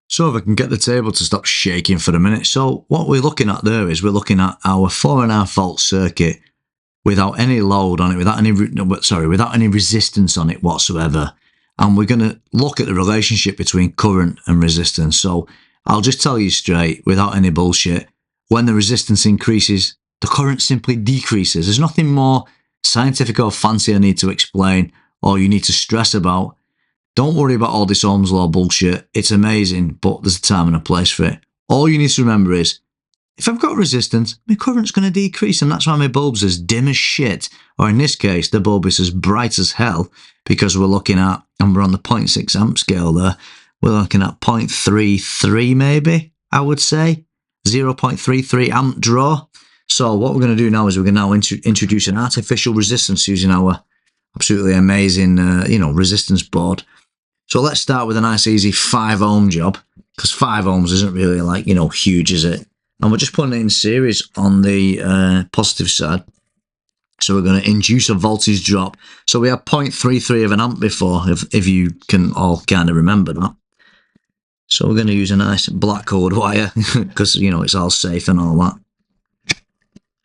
So if I can get the table to stop shaking for a minute. So what we're looking at there is we're looking at our 4.5 volt circuit without any load on it, without any resistance on it whatsoever. And we're going to look at the relationship between current and resistance. So I'll just tell you straight, without any bullshit, when the resistance increases, the current simply decreases. There's nothing more scientific or fancy I need to explain or you need to stress about. Don't worry about all this Ohm's law bullshit. It's amazing, but there's a time and a place for it. All you need to remember is, if I've got resistance, my current's going to decrease, and that's why my bulb's as dim as shit. Or in this case, the bulb is as bright as hell, because we're looking at, and we're on the 0.6 amp scale there, we're looking at 0.33 maybe, I would say. 0.33 amp draw. So what we're going to do now is we're going to now introduce an artificial resistance using our absolutely amazing, resistance board. So let's start with a nice easy 5 ohm job, because 5 ohms isn't really like, huge, is it? And we're just putting it in series on the positive side. So we're going to induce a voltage drop. So we had 0.33 of an amp before, if you can all kind of remember that. So we're going to use a nice black colored wire, because, it's all safe and all that.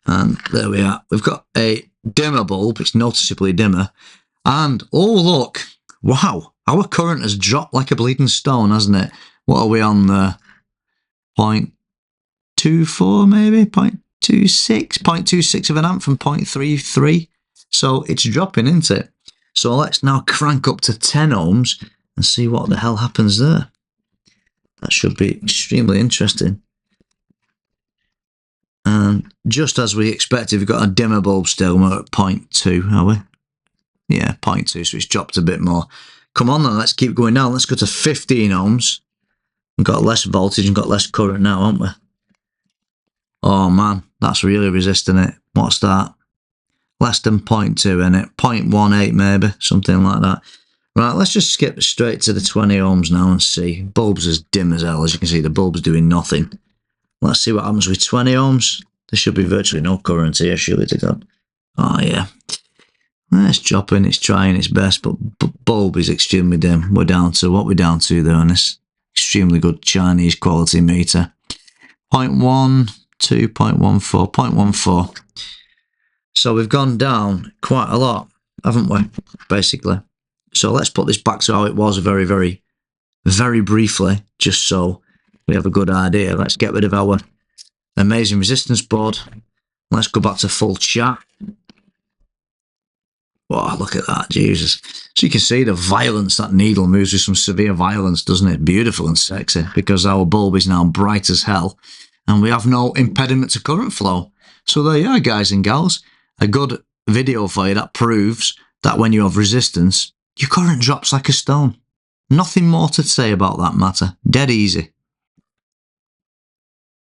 And there we are. We've got a dimmer bulb. It's noticeably dimmer. And, oh, look. Wow. Our current has dropped like a bleeding stone, hasn't it? What are we on there? 0.24 maybe? 0.26 of an amp from 0.33. So it's dropping, isn't it? So let's now crank up to 10 ohms and see what the hell happens there. That should be extremely interesting. And just as we expected, we've got a dimmer bulb still. We're at 0.2, are we? Yeah, 0.2, so it's dropped a bit more. Come on then, let's keep going down. Let's go to 15 ohms. We've got less voltage and got less current now, haven't we? Oh man, that's really resisting it. What's that? Less than 0.2 in it. 0.18 maybe, something like that. Right, let's just skip straight to the 20 ohms now and see. Bulb's as dim as hell. As you can see, the bulb's doing nothing. Let's see what happens with 20 ohms. There should be virtually no current here, surely to God. Oh yeah. It's dropping, it's trying its best, but bulb is extremely dim. We're down to what we're down to there on this extremely good Chinese quality meter. 0.12, 0.14, 0.14. So we've gone down quite a lot, haven't we, basically? So let's put this back to how it was very, very, very briefly, just so we have a good idea. Let's get rid of our amazing resistance board. Let's go back to full chat. Wow, look at that, Jesus. So you can see the violence, that needle moves with some severe violence, doesn't it? Beautiful and sexy, because our bulb is now bright as hell, and we have no impediment to current flow. So there you are, guys and gals. A good video for you that proves that when you have resistance, your current drops like a stone. Nothing more to say about that matter. Dead easy.